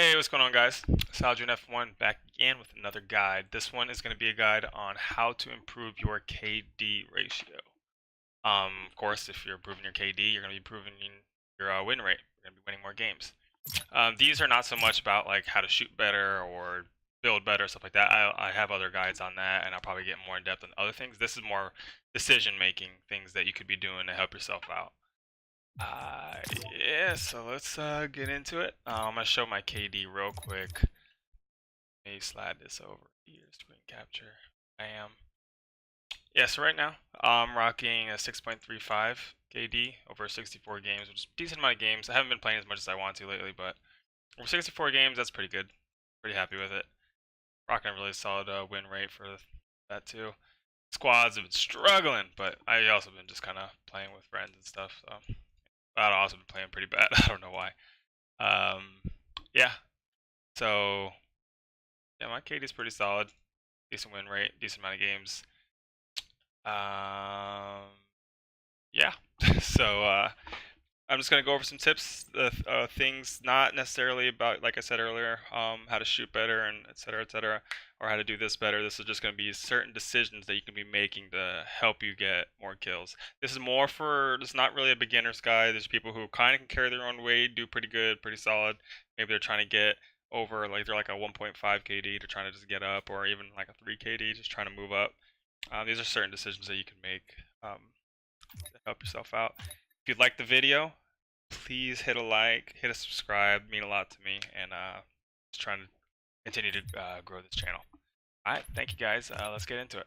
Hey, what's going on, guys? Saljun F1 back again with another guide. This one is going to be a guide on how to improve your KD ratio. Of course, if you're improving your KD, you're going to be improving your win rate. You're going to be winning more games. These are not so much about like how to shoot better or build better, stuff like that. I have other guides on that, and I'll probably get more in depth on other things. This is more decision making, things that you could be doing to help yourself out. Yeah, so let's get into it. I'm gonna show my KD real quick. Let me slide this over here, screen capture. Bam. Yeah, so right now I'm rocking a 6.35 KD over 64 games, which is a decent amount of games. I haven't been playing as much as I want to lately, but over 64 games, that's pretty good. Pretty happy with it. Rocking a really solid win rate for that too. Squads have been struggling, but I also been just kind of playing with friends and stuff. So I've also been playing pretty bad. I don't know why. Um, yeah. So yeah, my KD is pretty solid. Decent win rate, decent amount of games. Yeah. So I'm just gonna go over some tips, things not necessarily about, like I said earlier, how to shoot better and etc., or how to do this better. This is just gonna be certain decisions that you can be making to help you get more kills. This is more for, it's not really a beginner's guide. There's people who kind of can carry their own weight, do pretty good, pretty solid. Maybe they're trying to get over, like they're like a 1.5 KD, they're trying to just get up, or even like a 3 KD, just trying to move up. These are certain decisions that you can make to help yourself out. If you like the video, please hit a like, hit a subscribe, mean a lot to me, and just trying to continue to grow this channel. Alright, thank you guys, let's get into it.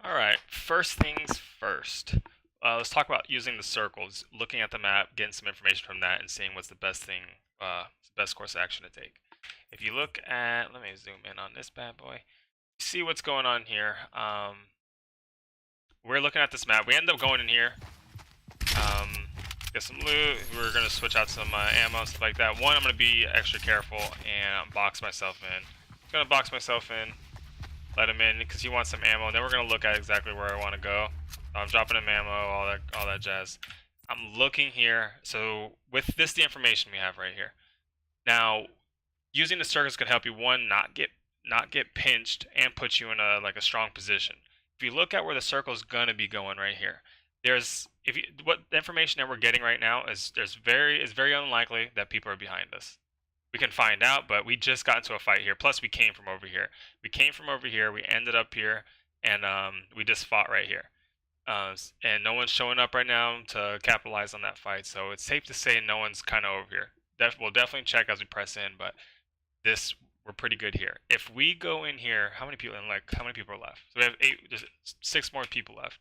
Alright, first things first. Let's talk about using the circles, looking at the map, getting some information from that, and seeing what's the best thing, best course of action to take. If you look at, let me zoom in on this bad boy, see what's going on here. We're looking at this map. We end up going in here, get some loot. We're gonna switch out some ammo and stuff like that. One, I'm gonna be extra careful and box myself in. I'm gonna box myself in, let him in because he wants some ammo. And then we're gonna look at exactly where I want to go. I'm dropping him ammo, all that jazz. I'm looking here. So with this, the information we have right here. Now, using the circles can help you, one, not get pinched and put you in a strong position. If you look at where the circle is gonna be going right here, what the information that we're getting right now is very unlikely that people are behind us. We can find out, but we just got into a fight here. Plus, we came from over here. We ended up here, and we just fought right here. And no one's showing up right now to capitalize on that fight. So it's safe to say no one's kind of over here. We'll definitely check as we press in, but we're pretty good here. If we go in here, how many people are left? So we have there's 6 more people left.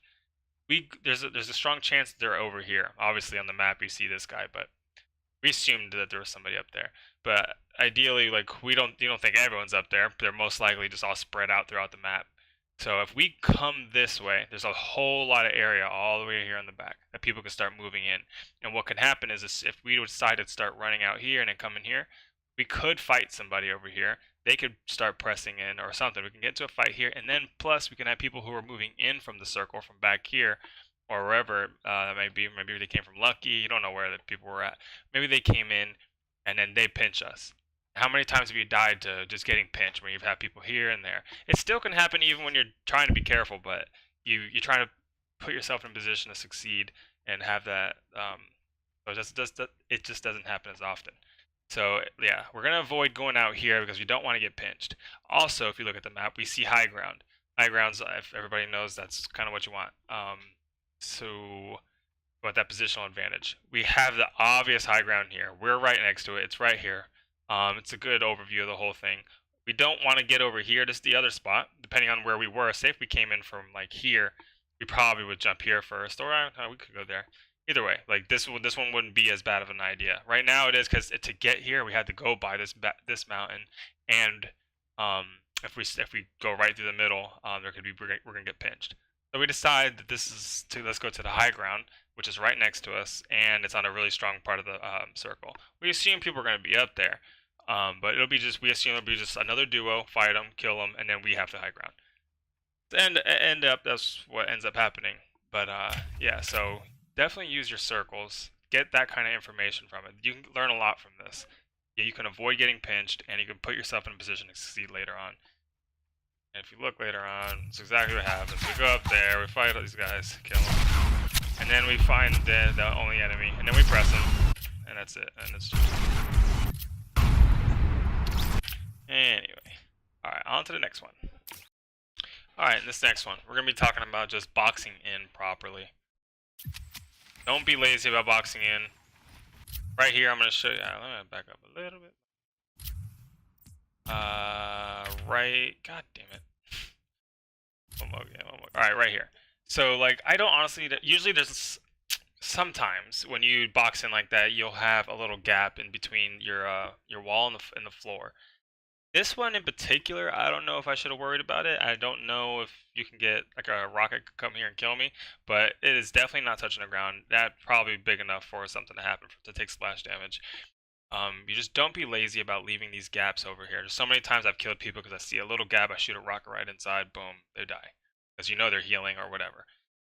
There's a strong chance they're over here. Obviously on the map you see this guy, but we assumed that there was somebody up there. But ideally, like you don't think everyone's up there. They're most likely just all spread out throughout the map. So if we come this way, there's a whole lot of area all the way here in the back that people can start moving in. And what can happen is if we decide to start running out here and then come in here, we could fight somebody over here. They could start pressing in or something. We can get into a fight here, and then plus we can have people who are moving in from the circle from back here or wherever that might be. Maybe they came from Lucky. You don't know where the people were at. Maybe they came in and then they pinch us. How many times have you died to just getting pinched when you've had people here and there? It still can happen even when you're trying to be careful, but you're trying to put yourself in a position to succeed and have that. So it just doesn't happen as often. So yeah, we're gonna avoid going out here because we don't want to get pinched. Also, if you look at the map, we see high ground. High grounds, if everybody knows, that's kind of what you want. So about that positional advantage. We have the obvious high ground here. We're right next to it. It's right here. It's a good overview of the whole thing. We don't want to get over here. This is the other spot, depending on where we were. Say if we came in from like here, we probably would jump here first, or we could go there. Either way, like this one wouldn't be as bad of an idea. Right now it is because to get here we had to go by this mountain, and if we go right through the middle, we're gonna get pinched. So we decide that let's go to the high ground, which is right next to us, and it's on a really strong part of the circle. We assume people are gonna be up there, but we assume it'll be just another duo, fight them, kill them, and then we have the high ground. That's what ends up happening. But yeah, so definitely use your circles. get that kind of information from it. You can learn a lot from this. Yeah, you can avoid getting pinched, and you can put yourself in a position to succeed later on. And if you look later on, it's exactly what happens. We go up there, we fight all these guys, kill them, and then we find the only enemy, and then we press them, and that's it. And it's just... Anyway, alright, on to the next one. Alright, this next one, we're going to be talking about just boxing in properly. Don't be lazy about boxing in. Right here, I'm going to show you. Let me back up a little bit. Right. God damn it. One more. Alright, right here. So, like, I don't honestly. Usually, there's sometimes when you box in like that, you'll have a little gap in between your wall and the floor. This one in particular, I don't know if I should have worried about it. I don't know if you can get like a rocket could come here and kill me, but it is definitely not touching the ground. That's probably big enough for something to happen to take splash damage. You just don't be lazy about leaving these gaps over here. There's so many times I've killed people because I see a little gap, I shoot a rocket right inside, boom, they die. Because you know they're healing or whatever.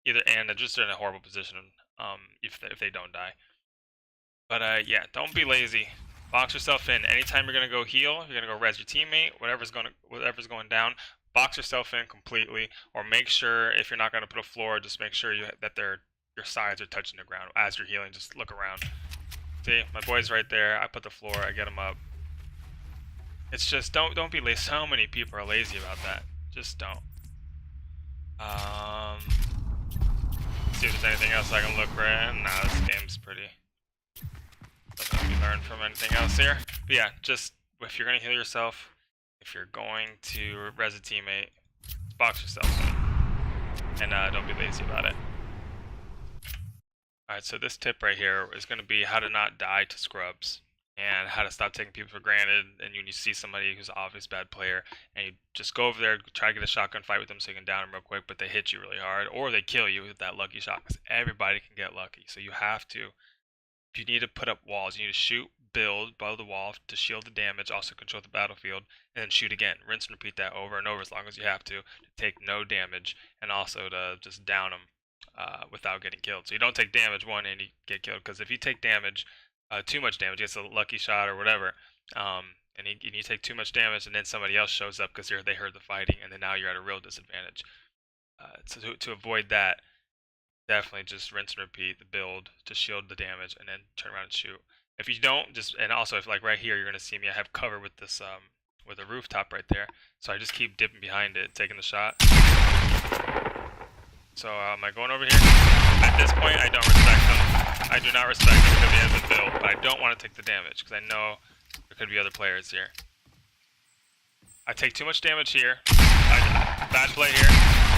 And they're just in a horrible position if they don't die. But yeah, don't be lazy. Box yourself in. Anytime you're gonna go heal, you're gonna go res your teammate, whatever's going down, box yourself in completely, or make sure if you're not gonna put a floor, just make sure that your sides are touching the ground as you're healing. Just look around. See, my boy's right there. I put the floor. I get him up. It's just don't be lazy. So many people are lazy about that. Just don't. See if there's anything else I can look right. Nah, this game's pretty. Doesn't let me learn from anything else here. But yeah, just if you're gonna heal yourself, if you're going to res a teammate, box yourself in. And don't be lazy about it. Alright, so this tip right here is gonna be how to not die to scrubs. And how to stop taking people for granted. And when you see somebody who's an obvious bad player, and you just go over there, try to get a shotgun fight with them so you can down them real quick, but they hit you really hard, or they kill you with that lucky shot, because everybody can get lucky. So you have to. If you need to put up walls, you need to shoot, build, above the wall to shield the damage, also control the battlefield, and then shoot again. Rinse and repeat that over and over as long as you have to take no damage, and also to just down them without getting killed. So you don't take damage, one, and you get killed, because if you take damage, too much damage, gets a lucky shot or whatever, and you take too much damage, and then somebody else shows up because they heard the fighting, and then now you're at a real disadvantage. So to avoid that, definitely just rinse and repeat the build to shield the damage, and then turn around and shoot. If you don't, and also if like right here, you're gonna see me, I have cover with this with a rooftop right there, so I just keep dipping behind it, taking the shot. So am I going over here? At this point, I don't respect him. I do not respect him because he has a build, but I don't want to take the damage because I know there could be other players here. I take too much damage here. Bad play here.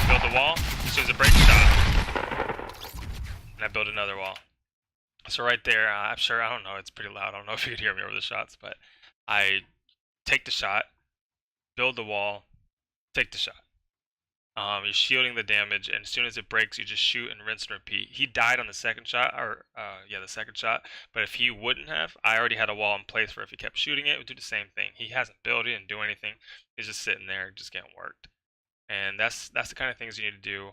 Build the wall. As soon as it breaks, shot. And I build another wall. So right there, I'm sure, I don't know, it's pretty loud. I don't know if you can hear me over the shots, but I take the shot, build the wall, take the shot. You're shielding the damage, and as soon as it breaks, you just shoot and rinse and repeat. He died on the second shot, the second shot. But if he wouldn't have, I already had a wall in place where if he kept shooting it would do the same thing. He hasn't built it and do anything. He's just sitting there, just getting worked. And that's the kind of things you need to do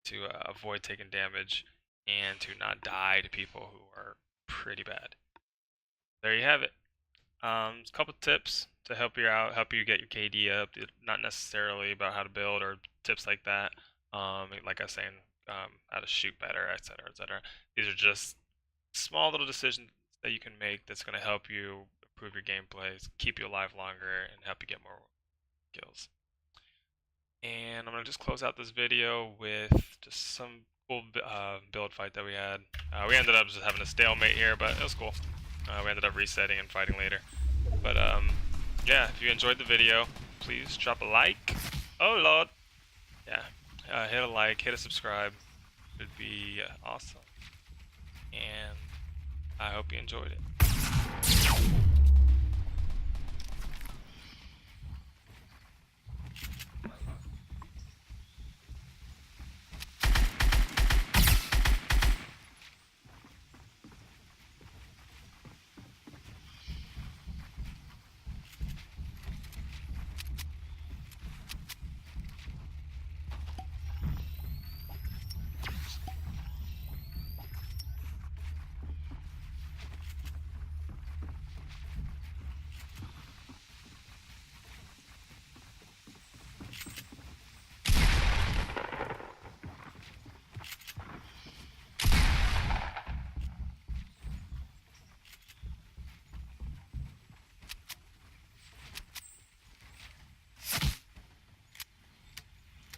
to avoid taking damage and to not die to people who are pretty bad. There you have it. A couple tips to help you out, help you get your KD up. Not necessarily about how to build or tips like that. Like I was saying, how to shoot better, etc., etc. These are just small little decisions that you can make that's going to help you improve your gameplay, keep you alive longer, and help you get more kills. And I'm going to just close out this video with just some cool build fight that we had. We ended up just having a stalemate here, but it was cool. We ended up resetting and fighting later. But yeah, if you enjoyed the video, please drop a like. Oh lord. Yeah, hit a like, hit a subscribe. It'd be awesome. And I hope you enjoyed it.